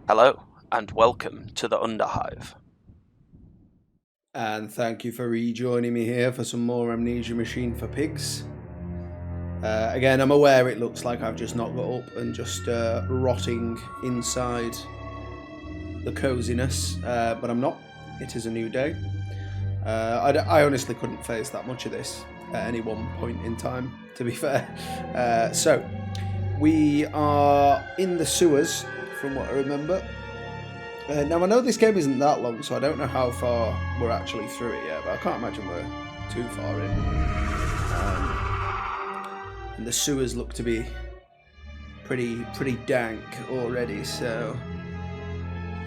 Hello, and welcome to the Underhive. And thank you for rejoining me here for some more Amnesia Machine for Pigs. Again, I'm aware it looks like I've just not got up and just rotting inside the coziness, but I'm not. It is a new day. I honestly couldn't face that much of this at any one point in time, to be fair. So, we are in the sewers, from what I remember. Now, I know this game isn't that long, so I don't know how far we're actually through it yet, but I can't imagine we're too far in. And the sewers look to be pretty dank already, so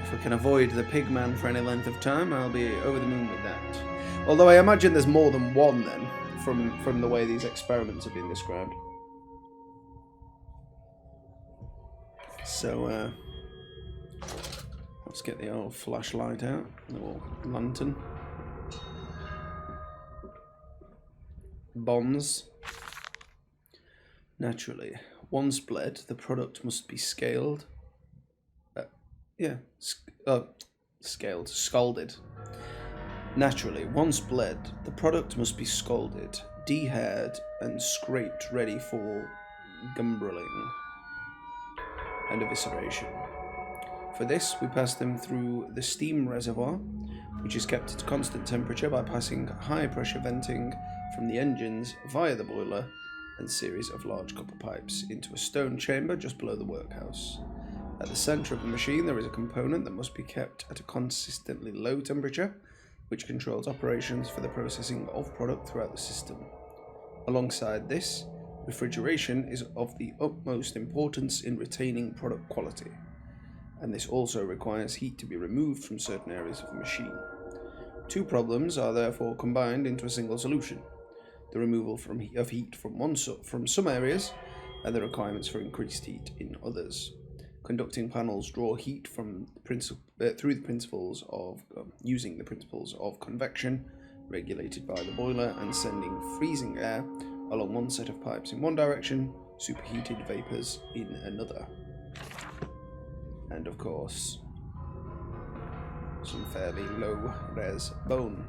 if we can avoid the pigman for any length of time, I'll be over the moon with that. Although I imagine there's more than one then, from the way these experiments have been described. So, let's get the old flashlight out, the old lantern. Bonds. Naturally, once bled, the product must be scalded. Naturally, once bled, the product must be scalded, dehaired, and scraped ready for gumbrilling and evisceration. For this, we pass them through the steam reservoir, which is kept at a constant temperature by passing high-pressure venting from the engines via the boiler and series of large copper pipes into a stone chamber just below the workhouse. At the centre of the machine, there is a component that must be kept at a consistently low temperature, which controls operations for the processing of product throughout the system. Alongside this, refrigeration is of the utmost importance in retaining product quality, and this also requires heat to be removed from certain areas of the machine. Two problems are therefore combined into a single solution: the removal of heat from some areas, and the requirements for increased heat in others. Conducting panels draw heat from through the principles of using the principles of convection, regulated by the boiler, and sending freezing air along one set of pipes in one direction, superheated vapors in another. And of course, some fairly low-res bone.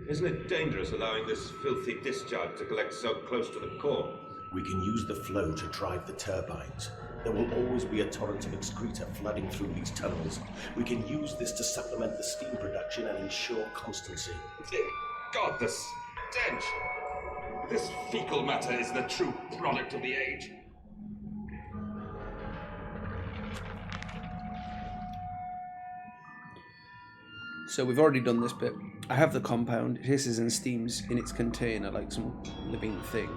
Isn't it dangerous allowing this filthy discharge to collect so close to the core? We can use the flow to drive the turbines. There will always be a torrent of excreta flooding through these tunnels. We can use this to supplement the steam production and ensure constancy. Dear God, the stench! This fecal matter is the true product of the age. So we've already done this bit. I have the compound. It hisses and steams in its container like some living thing.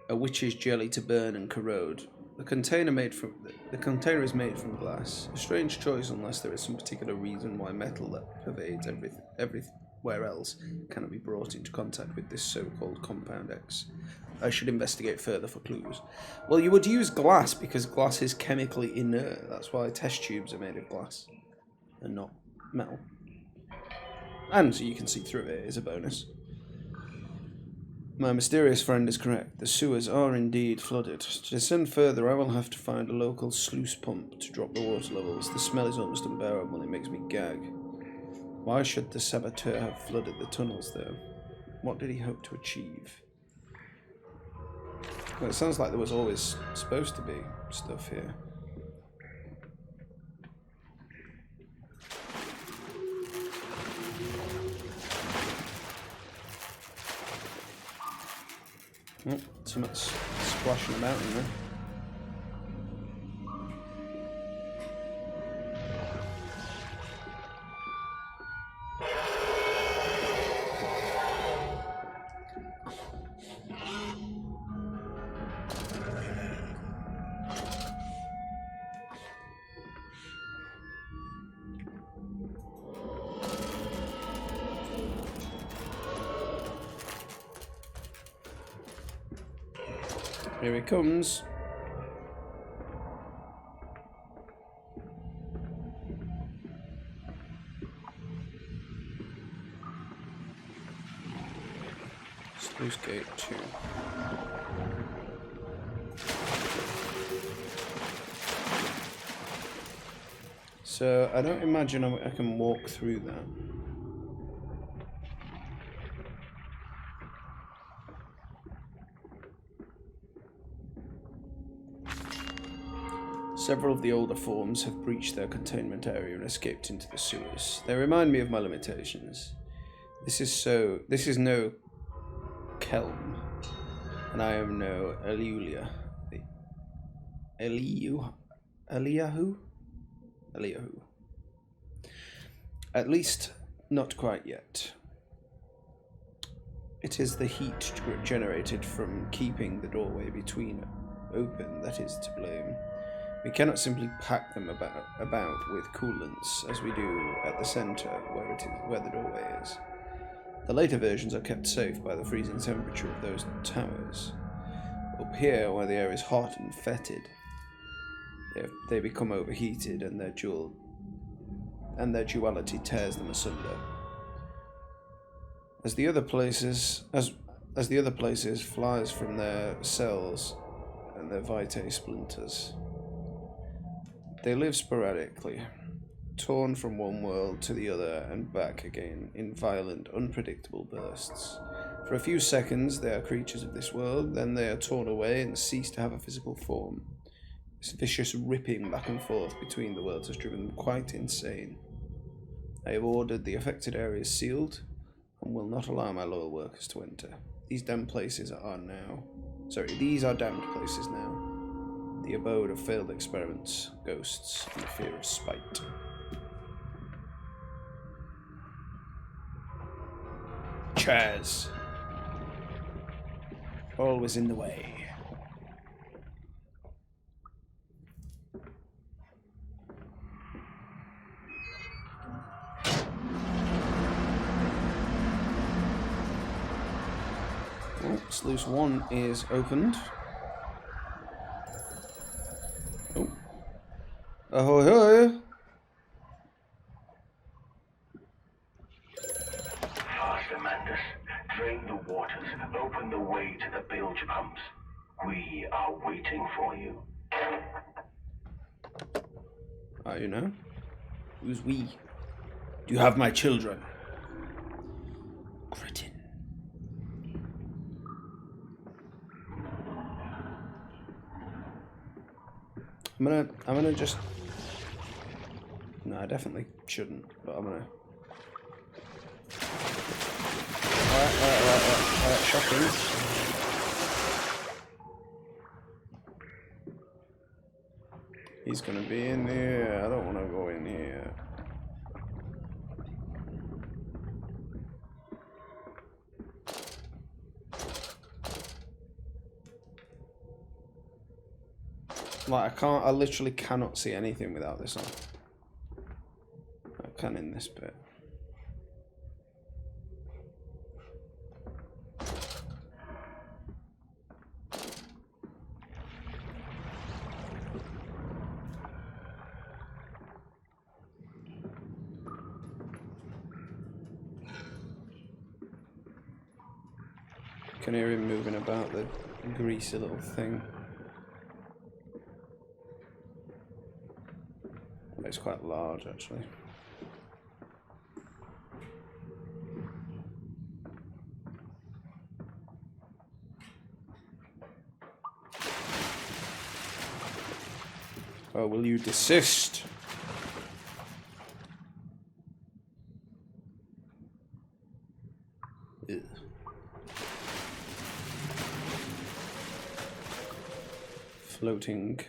A witch's jelly to burn and corrode. The container is made from glass. A strange choice unless there is some particular reason why metal that pervades everywhere else cannot be brought into contact with this so-called Compound X. I should investigate further for clues. Well, you would use glass because glass is chemically inert. That's why test tubes are made of glass and not metal. And so you can see through it is a bonus. My mysterious friend is correct. The sewers are indeed flooded. To descend further, I will have to find a local sluice pump to drop the water levels. The smell is almost unbearable. It makes me gag. Why should the saboteur have flooded the tunnels, though? What did he hope to achieve? Well, it sounds like there was always supposed to be stuff here. Oh, something's splashing about in there. Here he comes. Sluice gate 2. So I don't imagine I can walk through that. Several of the older forms have breached their containment area and escaped into the sewers. They remind me of my limitations. This is no Kelm, and I am no Eliulia. Eliyahu? At least, not quite yet. It is the heat generated from keeping the doorway between open that is to blame. We cannot simply pack them about with coolants as we do at the center where the doorway is. The later versions are kept safe by the freezing temperature of those towers. Up here, where the air is hot and fetid, they become overheated, and their duality tears them asunder. As the other places flies from their cells and their vitae splinters. They live sporadically, torn from one world to the other and back again in violent, unpredictable bursts. For a few seconds they are creatures of this world, then they are torn away and cease to have a physical form. This vicious ripping back and forth between the worlds has driven them quite insane. I have ordered the affected areas sealed and will not allow my loyal workers to enter. These damned places are damned places now. The abode of failed experiments, ghosts, and the fear of spite. Chairs. Always in the way. Oh, sluice 1 is opened. Oh. Ahoy, hoy! Faster, Mandus. Drain the waters. Open the way to the bilge pumps. We are waiting for you. Are you now? Who's we? Do you have my children? Cretin. I'm gonna just... No, I definitely shouldn't, but I'm gonna... Alright, shocking. He's gonna be in here. I don't wanna go in here. Like, I literally cannot see anything without this on. I can in this bit. Can hear him moving about the greasy little thing. It's quite large, actually. Oh, will you desist? Ugh. Floating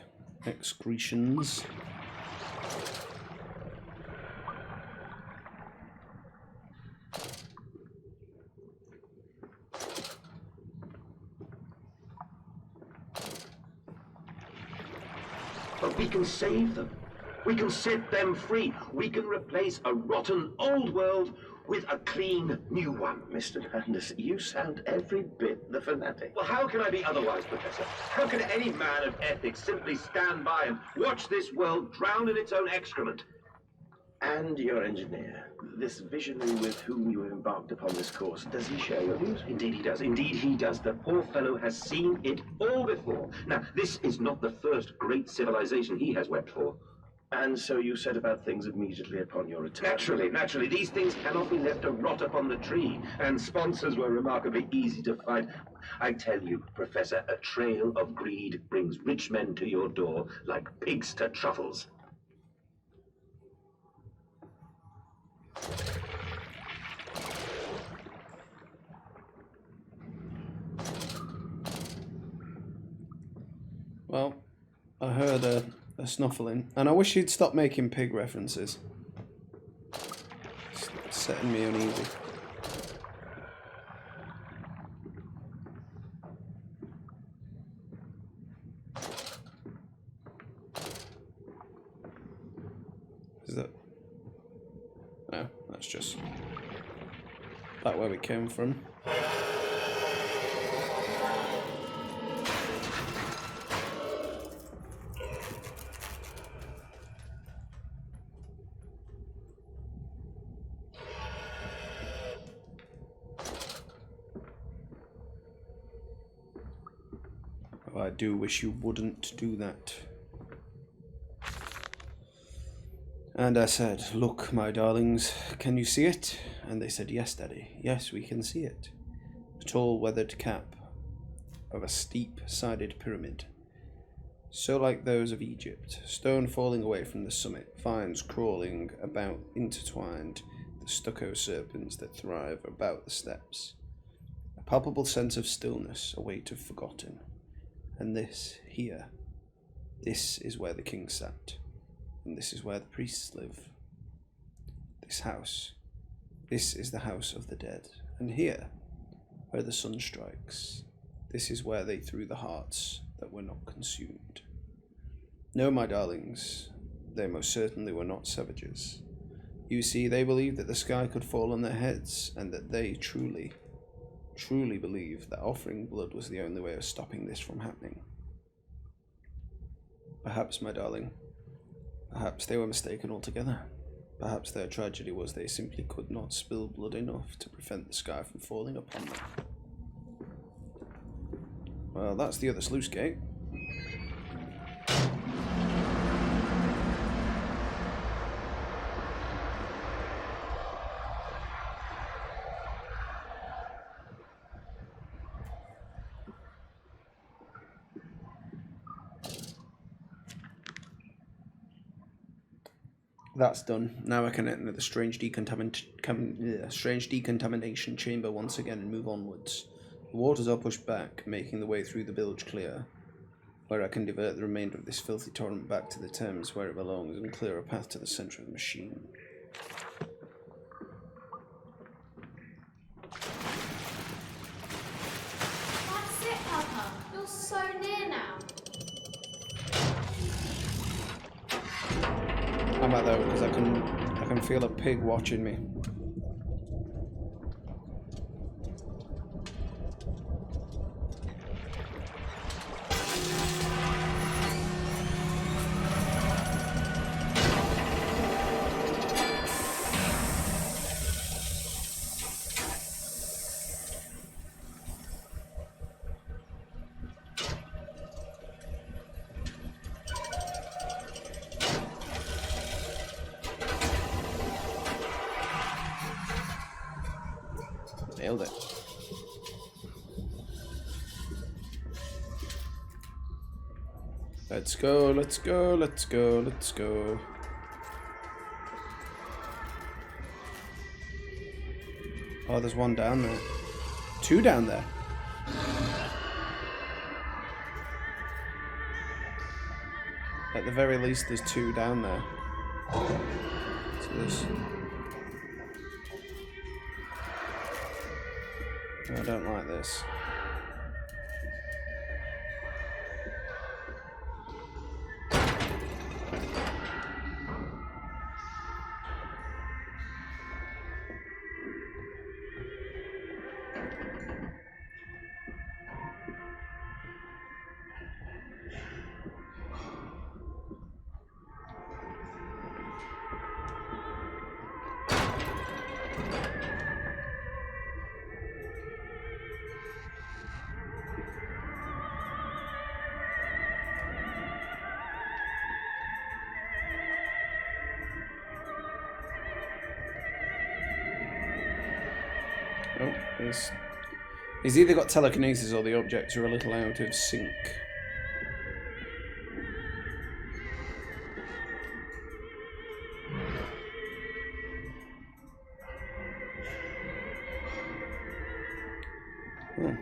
excretions. But we can save them. We can set them free. We can replace a rotten old world with a clean new one. Mr. Mandus, you sound every bit the fanatic. Well, how can I be otherwise, Professor? How can any man of ethics simply stand by and watch this world drown in its own excrement? And your engineer, this visionary with whom you have embarked upon this course, does he share your views? Indeed he does. Indeed he does. The poor fellow has seen it all before. Now, this is not the first great civilization he has wept for. And so you set about things immediately upon your return? Naturally. These things cannot be left to rot upon the tree. And sponsors were remarkably easy to find. I tell you, Professor, a trail of greed brings rich men to your door like pigs to truffles. Well, I heard a snuffling, and I wish he'd stop making pig references. It's setting me uneasy. Is that... No, that's just back where we came from. I do wish you wouldn't do that. And I said, "Look, my darlings, can you see it?" And they said, "Yes, Daddy. Yes, we can see it. A tall, weathered cap of a steep-sided pyramid, so like those of Egypt, stone falling away from the summit, vines crawling about intertwined, the stucco serpents that thrive about the steps. A palpable sense of stillness, a weight of forgotten. And this, here, this is where the king sat, and this is where the priests live. This house, this is the house of the dead, and here, where the sun strikes, this is where they threw the hearts that were not consumed. No, my darlings, they most certainly were not savages. You see, they believed that the sky could fall on their heads, and that they truly believed that offering blood was the only way of stopping this from happening. Perhaps, my darling, perhaps they were mistaken altogether. Perhaps their tragedy was they simply could not spill blood enough to prevent the sky from falling upon them. Well, that's the other sluice gate. That's done. Now I can enter the strange decontamination chamber once again and move onwards. The waters are pushed back, making the way through the bilge clear, where I can divert the remainder of this filthy torrent back to the Thames where it belongs and clear a path to the centre of the machine. That's it, Papa. You're so near now. I'm at though because I can feel a pig watching me. Nailed it. Let's go, let's go, let's go, let's go. Oh, there's one down there. Two down there. At the very least, there's two down there. So there's... I don't like this. He's either got telekinesis or the objects are a little out of sync. Hmm.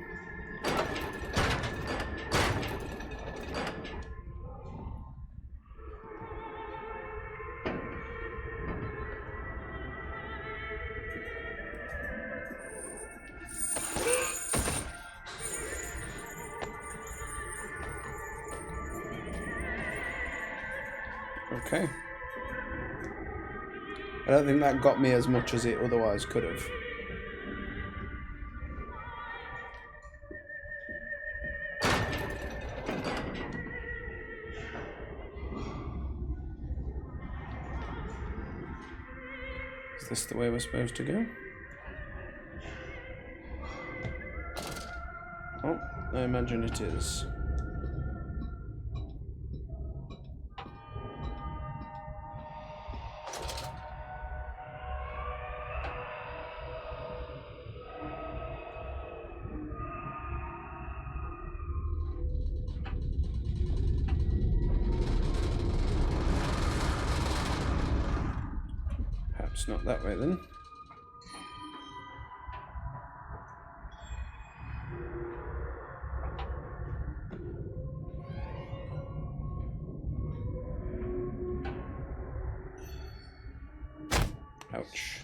Okay. I don't think that got me as much as it otherwise could have. Is this the way we're supposed to go? Oh, I imagine it is. Perhaps not that way then. Ouch.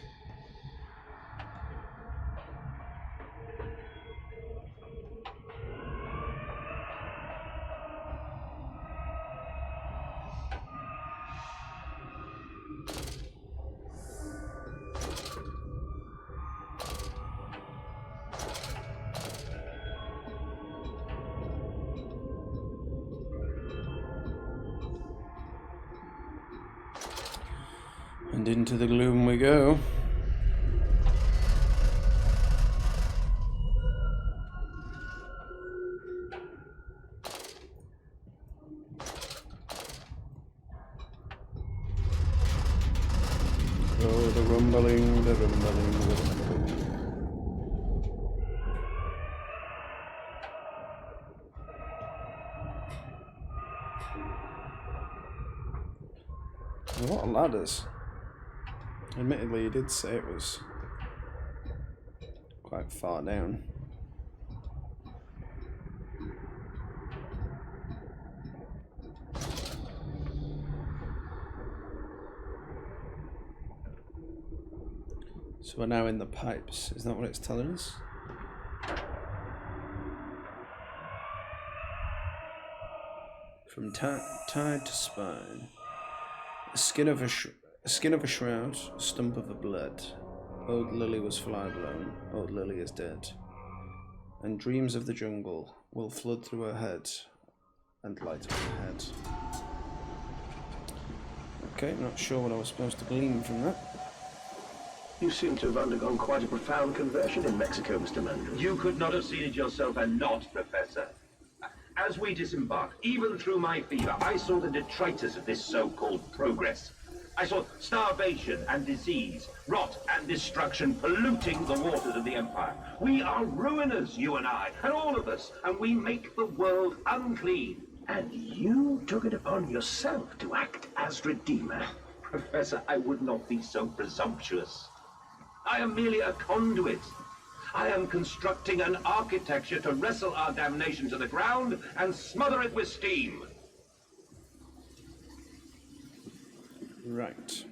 And into the gloom we go. Oh, the rumbling, the rumbling, the rumbling. A lot of ladders. Admittedly, you did say it was quite far down. So we're now in the pipes, is that what it's telling us? From tide to spine. A skin of a shroud, a stump of a blood. Old Lily was fly blown, old Lily is dead. And dreams of the jungle will flood through her head and light up her head. Okay, not sure what I was supposed to glean from that. You seem to have undergone quite a profound conversion in Mexico, Mr. Mandel. You could not have seen it yourself and not, Professor. As we disembarked, even through my fever, I saw the detritus of this so-called progress. I saw starvation and disease, rot and destruction polluting the waters of the Empire. We are ruiners, you and I, and all of us, and we make the world unclean. And you took it upon yourself to act as Redeemer. Professor, I would not be so presumptuous. I am merely a conduit. I am constructing an architecture to wrestle our damnation to the ground and smother it with steam. Right.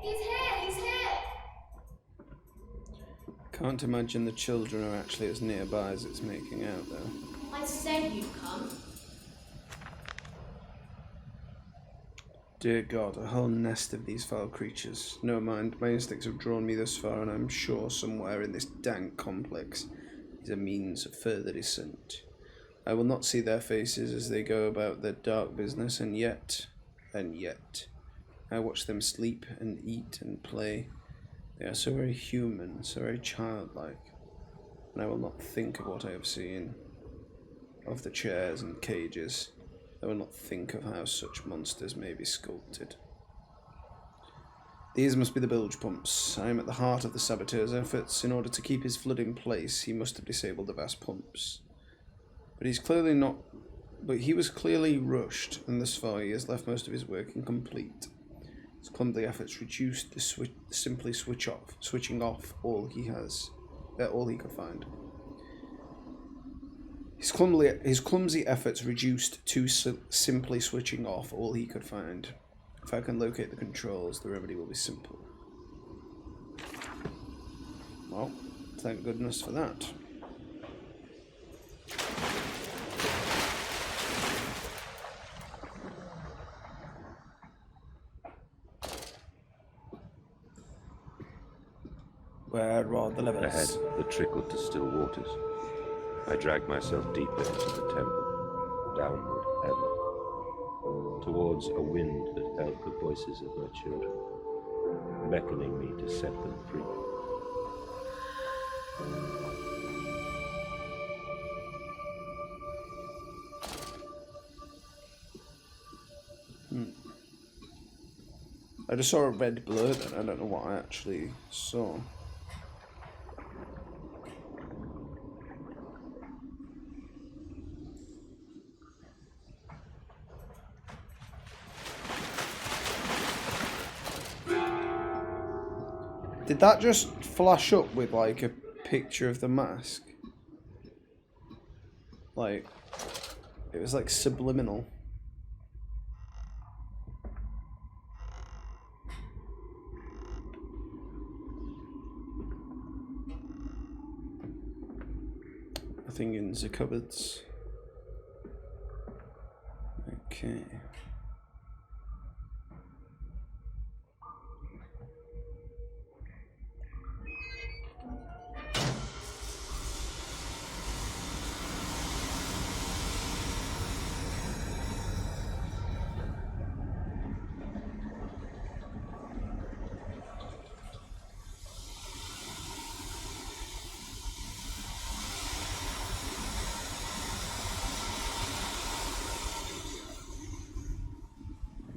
He's here! Can't imagine the children are actually as nearby as it's making out, though. I said you'd come. Dear God, a whole nest of these foul creatures. No mind, my instincts have drawn me thus far, and I'm sure somewhere in this dank complex is a means of further descent. I will not see their faces as they go about their dark business, and yet, I watch them sleep and eat and play. They are so very human, so very childlike, and I will not think of what I have seen, of the chairs and cages, They will not think of how such monsters may be sculpted. These must be the bilge pumps. I am at the heart of the saboteur's efforts. In order to keep his flood in place, he must have disabled the vast pumps. But he was clearly rushed, and thus far he has left most of his work incomplete. His clumsy efforts reduced the switching off all he could find. His clumsy efforts reduced to simply switching off all he could find. If I can locate the controls, the remedy will be simple. Well, thank goodness for that. Where are the levers? Ahead, the trickle to still waters. I dragged myself deeper into the temple, downward ever, towards a wind that held the voices of my children, beckoning me to set them free. I just saw a red blur then, I don't know what I actually saw. Did that just flash up with like a picture of the mask? Like, it was like subliminal. Nothing in the cupboards. Okay.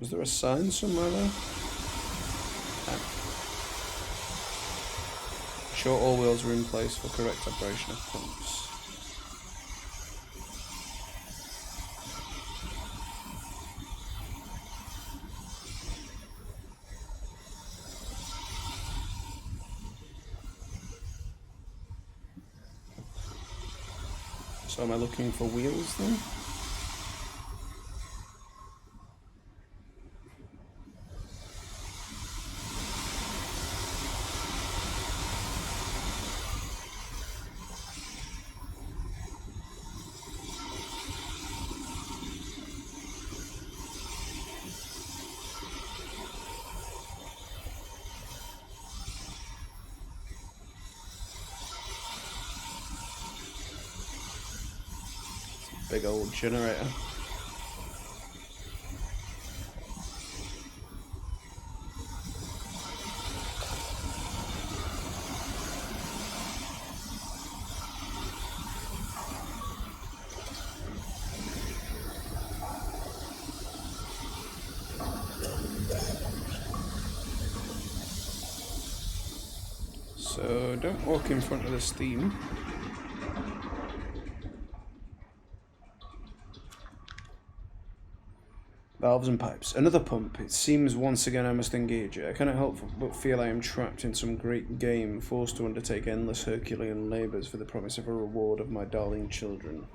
Was there a sign somewhere there? Sure all wheels are in place for correct operation of pumps. So am I looking for wheels then? Big old generator. So don't walk in front of the steam. Valves and pipes. Another pump. It seems once again I must engage it. I cannot help but feel I am trapped in some great game, forced to undertake endless Herculean labours for the promise of a reward of my darling children.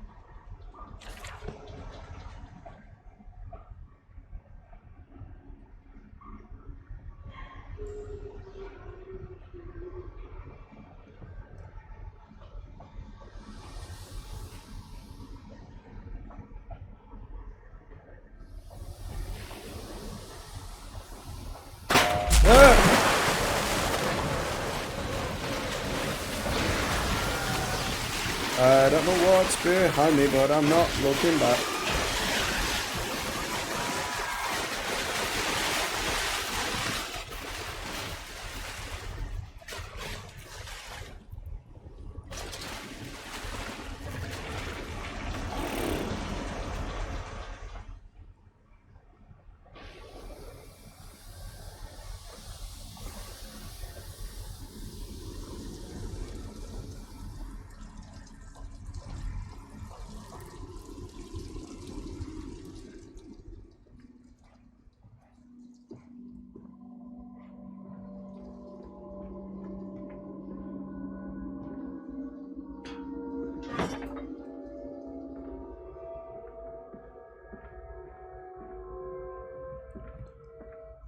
I don't know what's behind me, but I'm not looking back.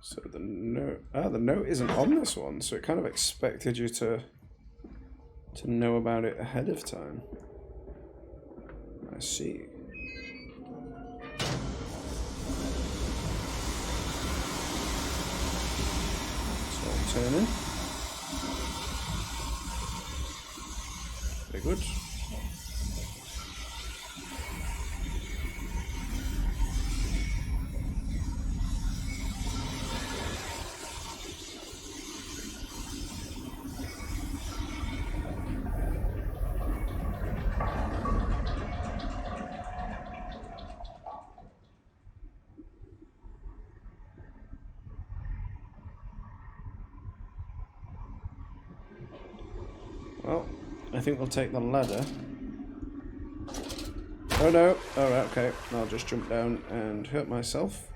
So the note isn't on this one, so it kind of expected you to know about it ahead of time. I see. So I'll turn in. Very good. Well, I think we'll take the ladder. Oh no! Alright, okay. I'll just jump down and hurt myself.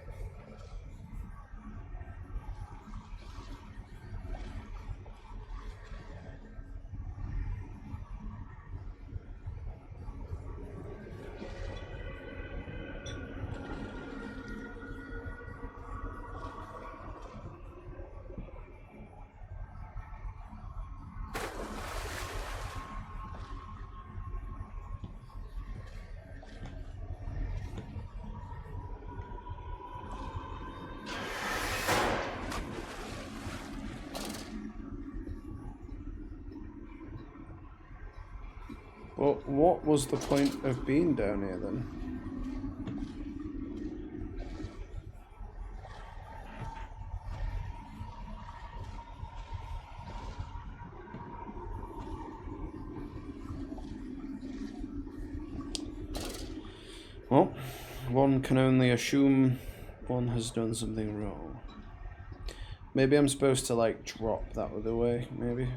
But what was the point of being down here then? Well, one can only assume one has done something wrong. Maybe I'm supposed to, like, drop that other way, maybe?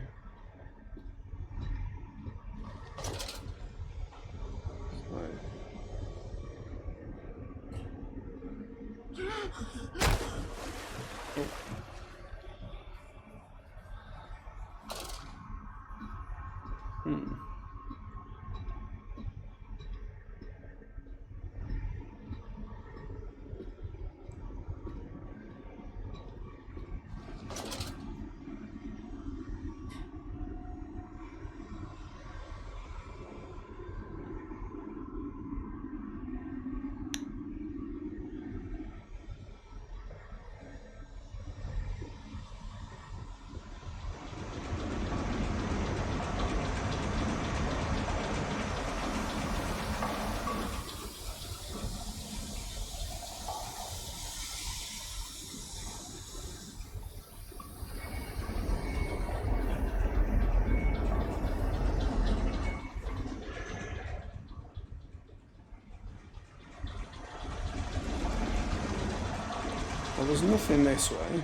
Well, there's nothing this way.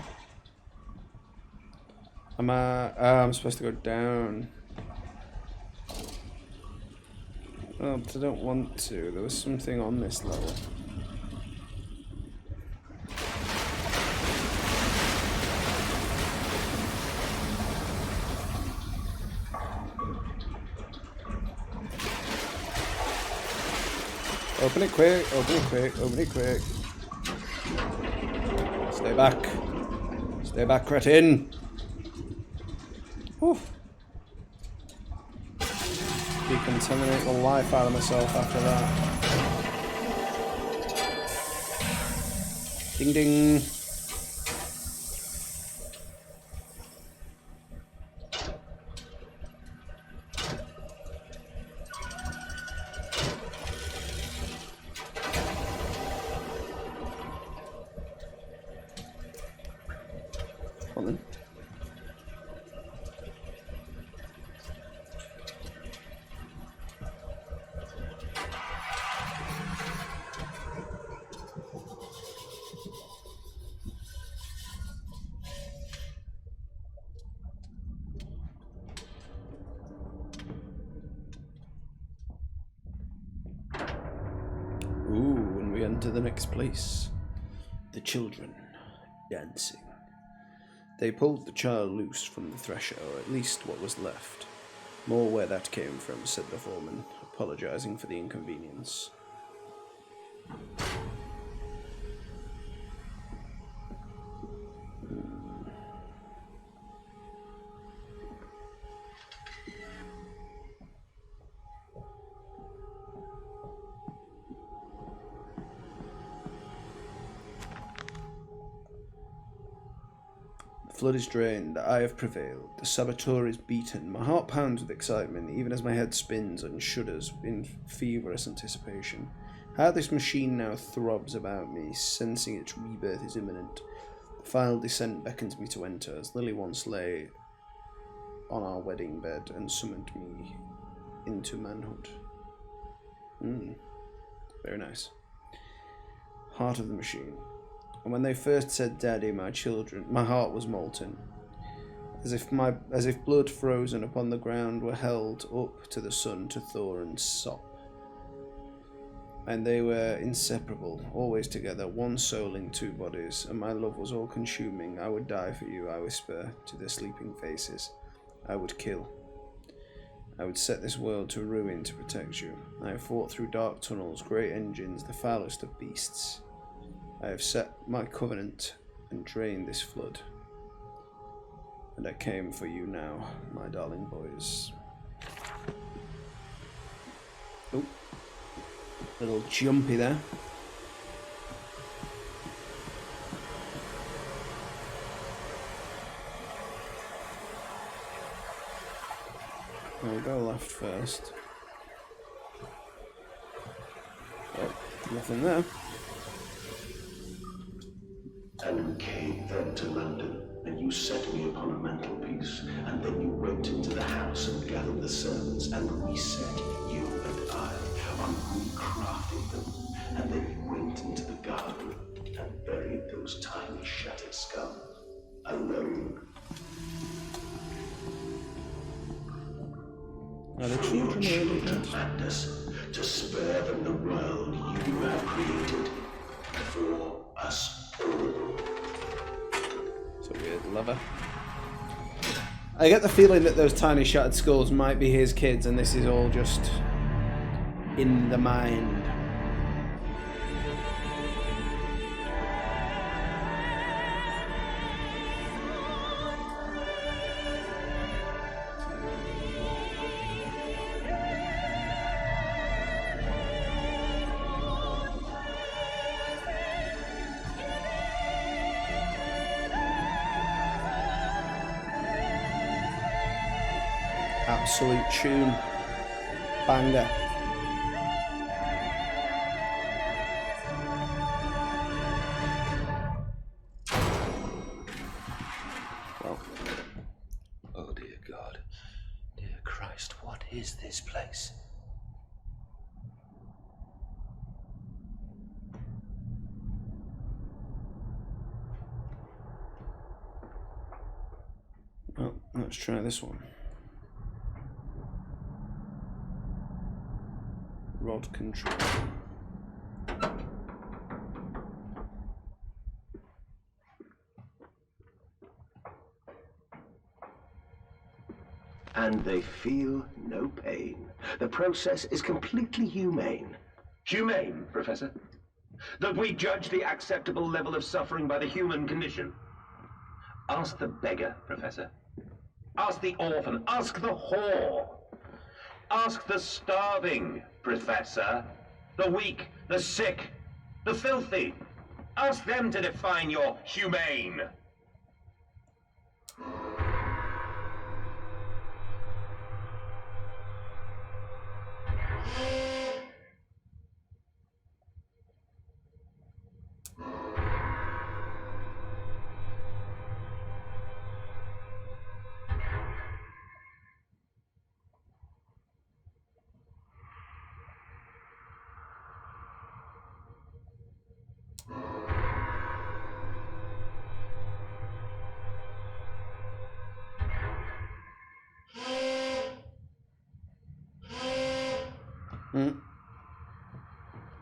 I'm supposed to go down. Oh, but I don't want to. There was something on this level. Open it quick, open it quick, open it quick. Stay back. Stay back, cretin. Whew. Decontaminate the life out of myself after that. Ding ding. Come on then. Ooh, and we enter the next place. The children dancing. They pulled the child loose from the thresher, or at least what was left. More where that came from, said the foreman, apologizing for the inconvenience. Flood is drained. I have prevailed. The saboteur is beaten. My heart pounds with excitement, even as my head spins and shudders in feverish anticipation. How this machine now throbs about me, sensing its rebirth is imminent. The final descent beckons me to enter, as Lily once lay on our wedding bed and summoned me into manhood. Very nice. Heart of the machine. And when they first said "Daddy, my children," my heart was molten, as if blood frozen upon the ground were held up to the sun to thaw and sop. And they were inseparable, always together, one soul in two bodies, and my love was all-consuming. I would die for you, I whisper to their sleeping faces. I would kill. I would set this world to ruin to protect you. I have fought through dark tunnels, great engines, the foulest of beasts. I have set my covenant and drained this flood. And I came for you now, my darling boys. Oh, little jumpy there. I'll go left first. Oh, nothing there. And came then to London, and you set me upon a mantelpiece, and then you went into the house and gathered the servants, and reset you and I on recrafting them, and then you went into the garden and buried those tiny shattered skulls alone. Now the For your children children and us, to spare them the world you have created for us all. It's a weird lover. I get the feeling that those tiny shattered skulls might be his kids, and this is all just in the mind. Absolute tune. Banger. Well, Oh, dear God. Dear Christ, what is this place? let's try this one. Rod control. And they feel no pain. The process is completely humane. Humane, Professor? That we judge the acceptable level of suffering by the human condition. Ask the beggar, Professor. Ask the orphan. Ask the whore. Ask the starving, Professor. The weak, the sick, the filthy. Ask them to define your humane.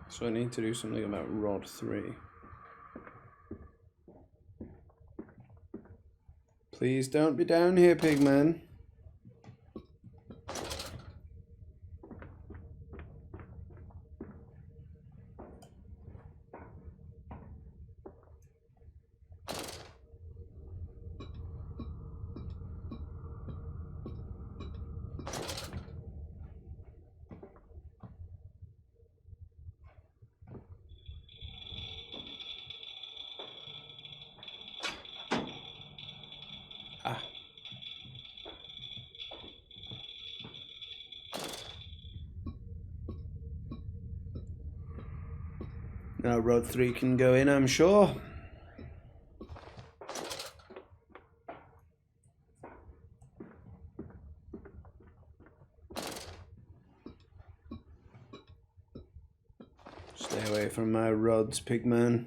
So I need to do something about Rod 3. Please don't be down here, Pigman. Now Road 3 can go in, I'm sure. Stay away from my rods, pigman.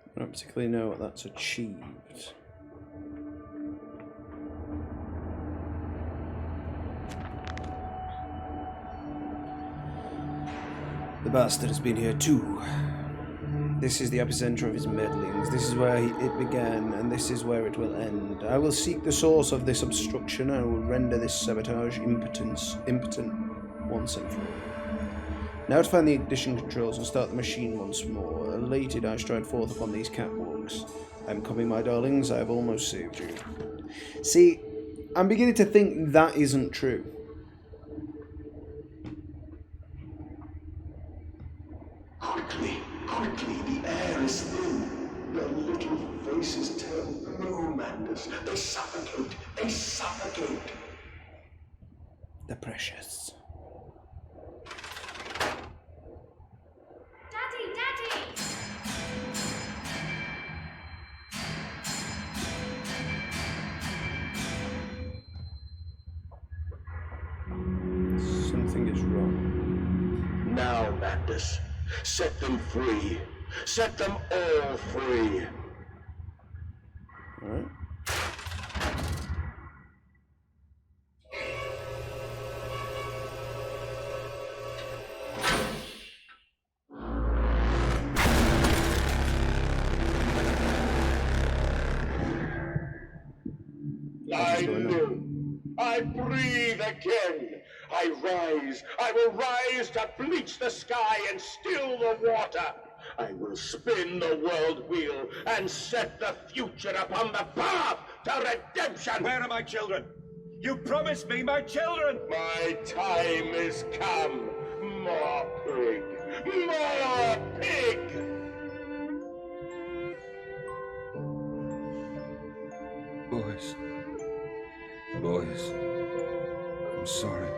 I don't particularly know what that's achieved. The bastard has been here too. This is the epicenter of his meddlings. This is where it began, and this is where it will end. I will seek the source of this obstruction. I will render this sabotage impotent once and for all. Now to find the ignition controls and start the machine once more. Elated, I stride forth upon these catwalks. I'm coming, my darlings. I have almost saved you. See, I'm beginning to think that isn't true. Quickly, quickly, the air is thin. Their little faces turn blue, Mandus. They suffocate. They suffocate. The precious. Daddy, Daddy! Something is wrong. Now, Mandus, set them free. Set them all free. Alright. I live. I breathe again. I rise. I will rise to bleach the sky and still the water. I will spin the world wheel and set the future upon the path to redemption. Where are my children? You promised me my children! My time is come. More pig. More pig. Boys. Boys. I'm sorry.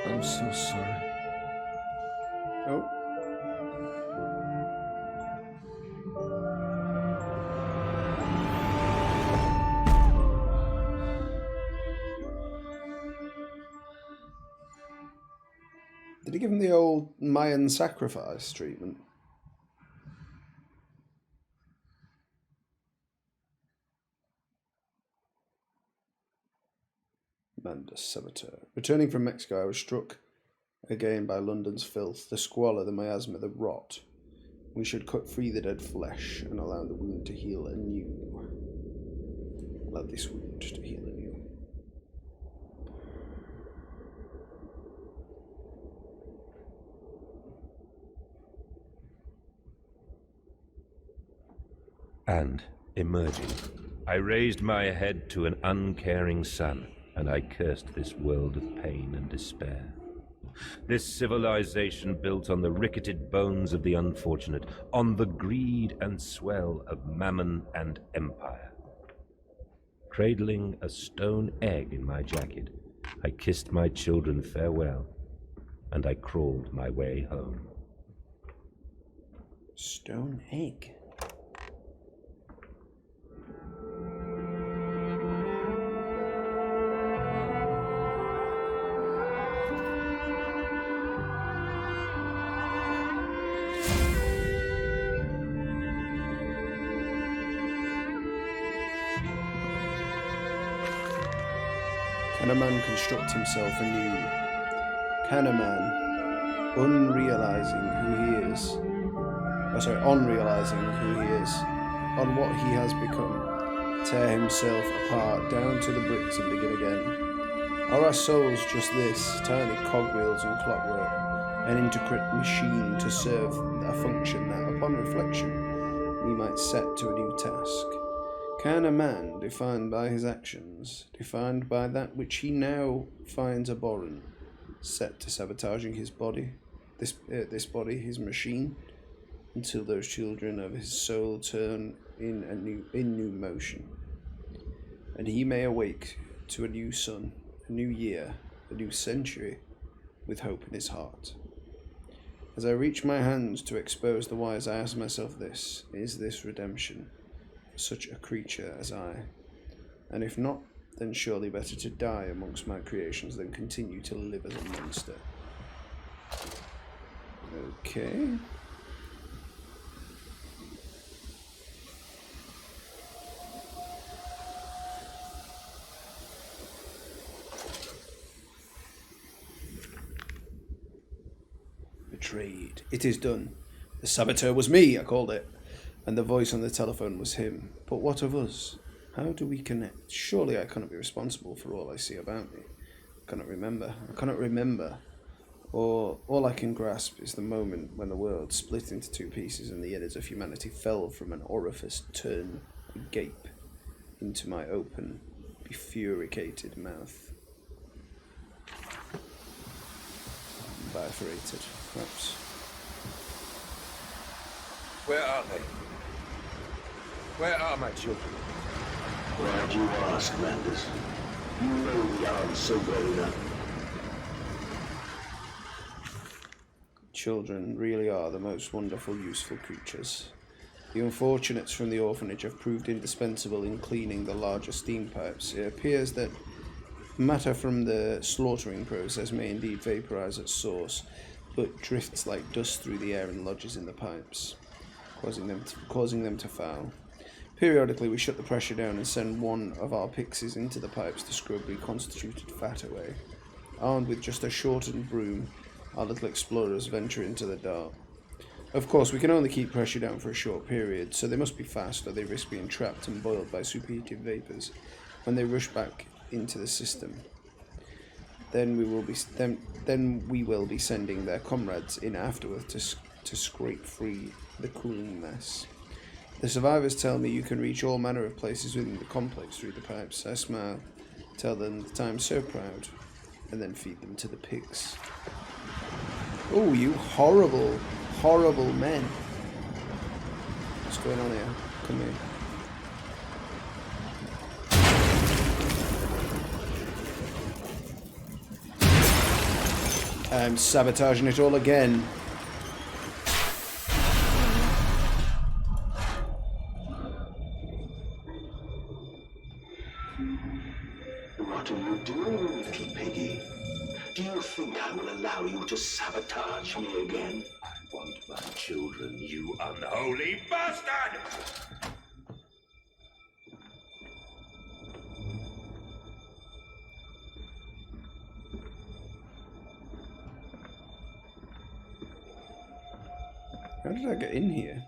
I'm so sorry. Oh. Did he give him the old Mayan sacrifice treatment? Mandus Saboteur. Returning from Mexico, I was struck again by London's filth, the squalor, the miasma, the rot. We should cut free the dead flesh and allow the wound to heal anew. Allow this wound to heal anew. And, emerging, I raised my head to an uncaring sun, and I cursed this world of pain and despair. This civilization built on the ricketed bones of the unfortunate, on the greed and swell of mammon and empire. Cradling a stone egg in my jacket, I kissed my children farewell, and I crawled my way home. Stone egg. Can a man construct himself anew? Can a man, unrealizing who he is, on realizing who he is, on what he has become, tear himself apart down to the bricks and begin again? Are our souls just this, tiny cogwheels and clockwork, an intricate machine to serve a function that, upon reflection, we might set to a new task? Can a man, defined by his actions, defined by that which he now finds abhorrent, set to sabotaging his body, this body, his machine, until those children of his soul turn in new motion, and he may awake to a new sun, a new year, a new century, with hope in his heart. As I reach my hands to expose the wires, I ask myself this: is this redemption for such a creature as I? And if not, then surely better to die amongst my creations than continue to live as a monster. Okay. Betrayed. It is done. The saboteur was me, I called it. And the voice on the telephone was him. But what of us? How do we connect? Surely I cannot be responsible for all I see about me. I cannot remember. Or all I can grasp is the moment when the world split into two pieces and the innards of humanity fell from an orifice turn agape into my open, bifurcated mouth. Bifurcated, perhaps. Where are they? Where are my children? Why do you ask, Mandus? You know the answer well enough. Children really are the most wonderful, useful creatures. The unfortunates from the orphanage have proved indispensable in cleaning the larger steam pipes. It appears that matter from the slaughtering process may indeed vaporize at source, but drifts like dust through the air and lodges in the pipes, causing them to foul. Periodically, we shut the pressure down and send one of our pixies into the pipes to scrub reconstituted fat away. Armed with just a shortened broom, our little explorers venture into the dark. Of course, we can only keep pressure down for a short period, so they must be fast or they risk being trapped and boiled by superheated vapors when they rush back into the system. Then we will be sending their comrades in afterwards to scrape free the cooling mess. The survivors tell me you can reach all manner of places within the complex through the pipes. I smile, tell them that I'm so proud, and then feed them to the pigs. Oh, you horrible, horrible men. What's going on here? Come here. I'm sabotaging it all again. What are you doing, little piggy? Do you think I will allow you to sabotage me again? I want my children, you Unholy bastard! How did I get in here?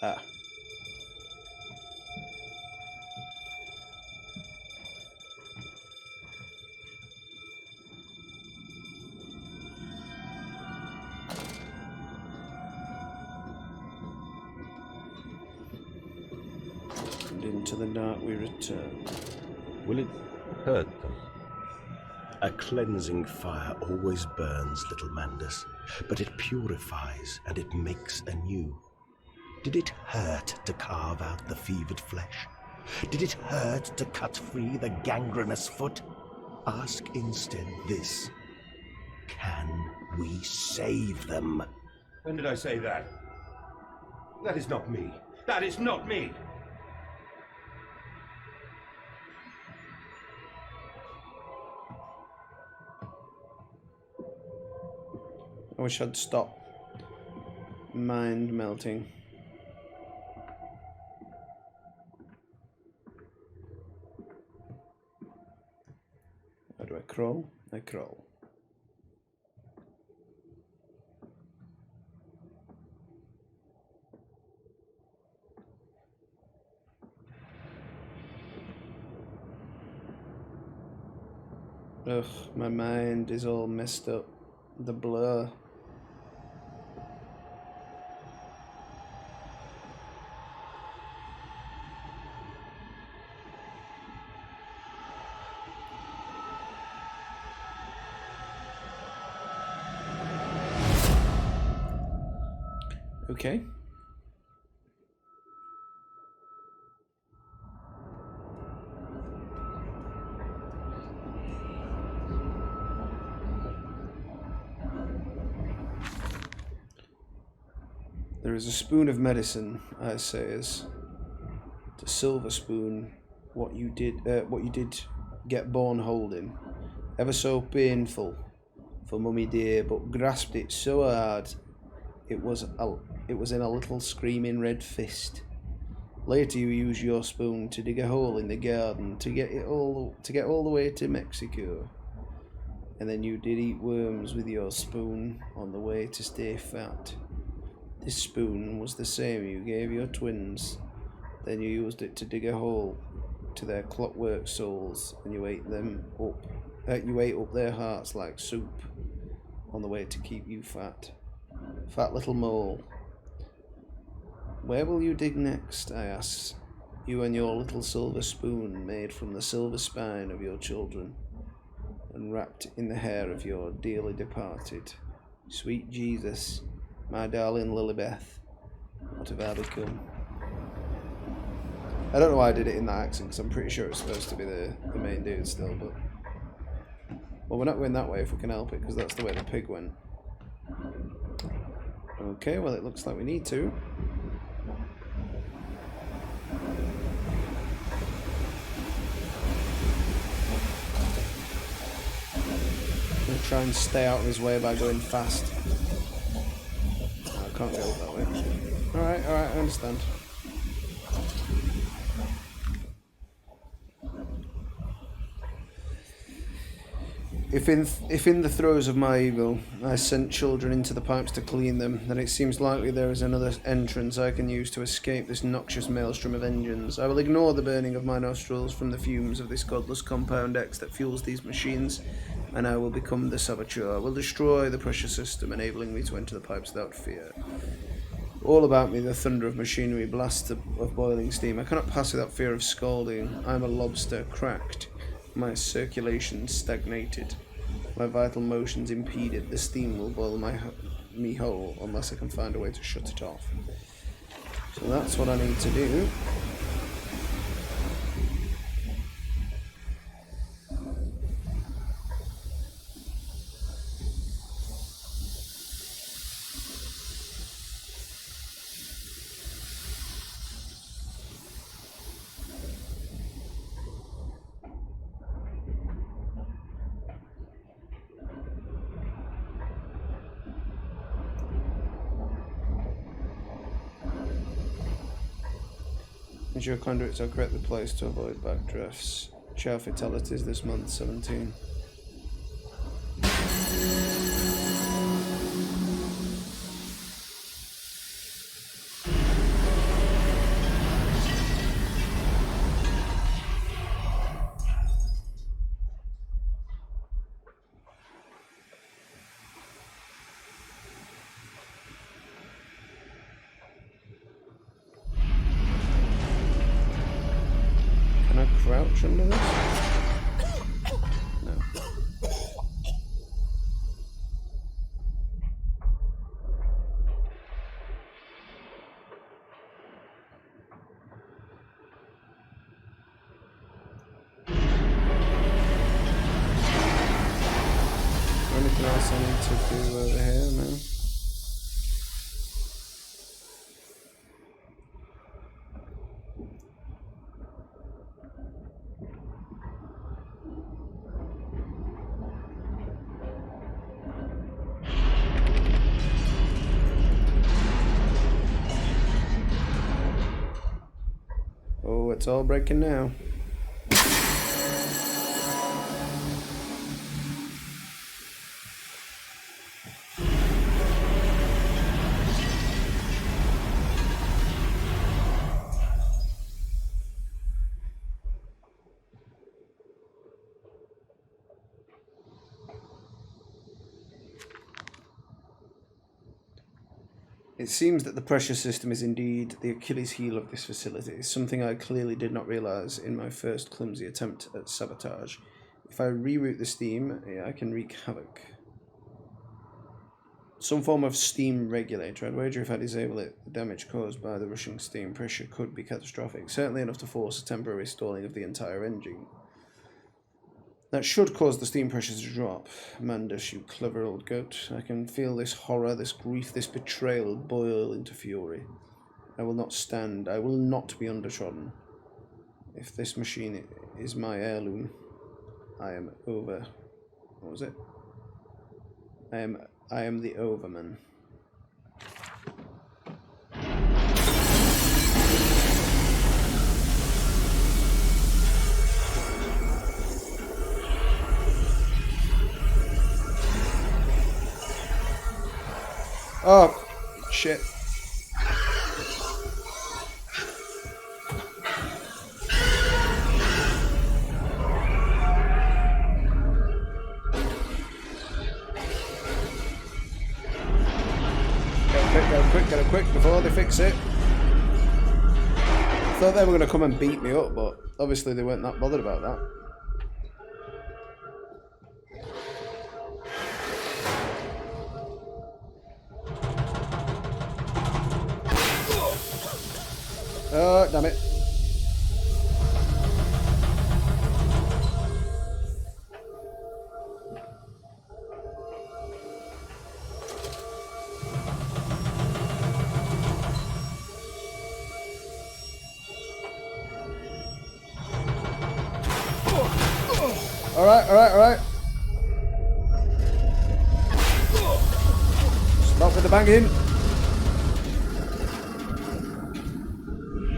Ah. And into the night we return. Will it hurt them? A cleansing fire always burns, little Mandus, but it purifies and it makes anew. Did it hurt to carve out the fevered flesh? Did it hurt to cut free the gangrenous foot? Ask instead this: can we save them? When did I say that? That is not me. That is not me! I wish I'd stop mind melting. How do I crawl? I crawl. Ugh, my mind is all messed up. The blur. Okay. There is a spoon of medicine, I says. The silver spoon, what you did get born holding. Ever so painful for Mummy dear, but grasped it so hard it was in a little screaming red fist. Later you used your spoon to dig a hole in the garden to get all the way to Mexico. And then you did eat worms with your spoon on the way to stay fat. This spoon was the same you gave your twins. Then you used it to dig a hole to their clockwork souls, and you ate them up. You ate up their hearts like soup on the way to keep you fat. Fat little mole. Where will you dig next? I asked. You and your little silver spoon made from the silver spine of your children and wrapped in the hair of your dearly departed. Sweet Jesus, my darling Lilybeth, what have I become? I don't know why I did it in that accent, because I'm pretty sure it's supposed to be the main dude still, but... Well, we're not going that way if we can help it, because that's the way the pig went. Okay, well it looks like we need to. I'm going to try and stay out of his way by going fast. I can't go that way. Alright, I understand. If in the throes of my evil I sent children into the pipes to clean them, then it seems likely there is another entrance I can use to escape this noxious maelstrom of engines. I will ignore the burning of my nostrils from the fumes of this godless Compound X that fuels these machines, and I will become the saboteur. I will destroy the pressure system, enabling me to enter the pipes without fear. All about me the thunder of machinery, blasts of boiling steam. I cannot pass without fear of scalding. I am a lobster, cracked. My circulation stagnated. My vital motions impeded. The steam will boil me whole unless I can find a way to shut it off. So that's what I need to do. Ensure conduits are correctly placed to avoid backdrafts. Child fatalities this month, 17. Can I crouch under this? No. Anything else I need to do over here? No. Oh, it's all breaking now. It seems that the pressure system is indeed the Achilles heel of this facility, something I clearly did not realize in my first clumsy attempt at sabotage. If I reroute the steam, I can wreak havoc. Some form of steam regulator. I'd wager if I disable it, the damage caused by the rushing steam pressure could be catastrophic, certainly enough to force a temporary stalling of the entire engine. That should cause the steam pressure to drop. Mandus, you clever old goat. I can feel this horror, this grief, this betrayal boil into fury. I will not stand. I will not be undertrodden. If this machine is my heirloom, I am over. What was it? I am the Overman. Oh, shit. Get it quick before they fix it. I thought they were going to come and beat me up, but obviously they weren't that bothered about that. Oh, damn it. Alright. Stop with the banging.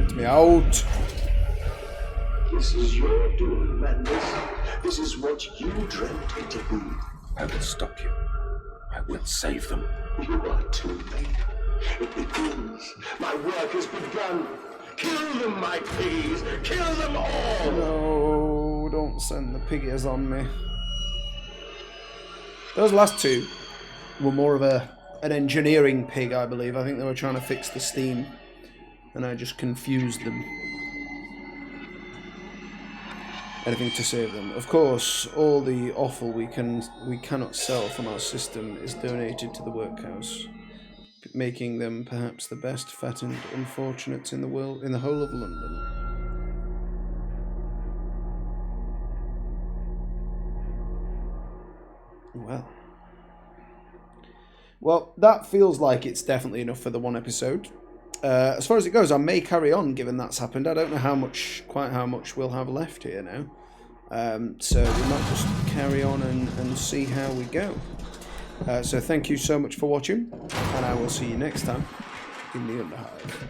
Let me out. This is your doing, Mandus. This is what you dreamt it to be. I will stop you. I will save them. You are too late. It begins. My work has begun. Kill them, my piggies. Kill them all. No, don't send the piggies on me. Those last two were more of an engineering pig, I believe. I think they were trying to fix the steam, and I just confused them. Anything to save them. Of course, all the offal we cannot sell from our system is donated to the workhouse, making them perhaps the best fattened unfortunates in the world, in the whole of London. Well, that feels like it's definitely enough for the one episode. As far as it goes, I may carry on given that's happened. I don't know quite how much we'll have left here now. So we might just carry on and see how we go. So thank you so much for watching, and I will see you next time in the Underhive.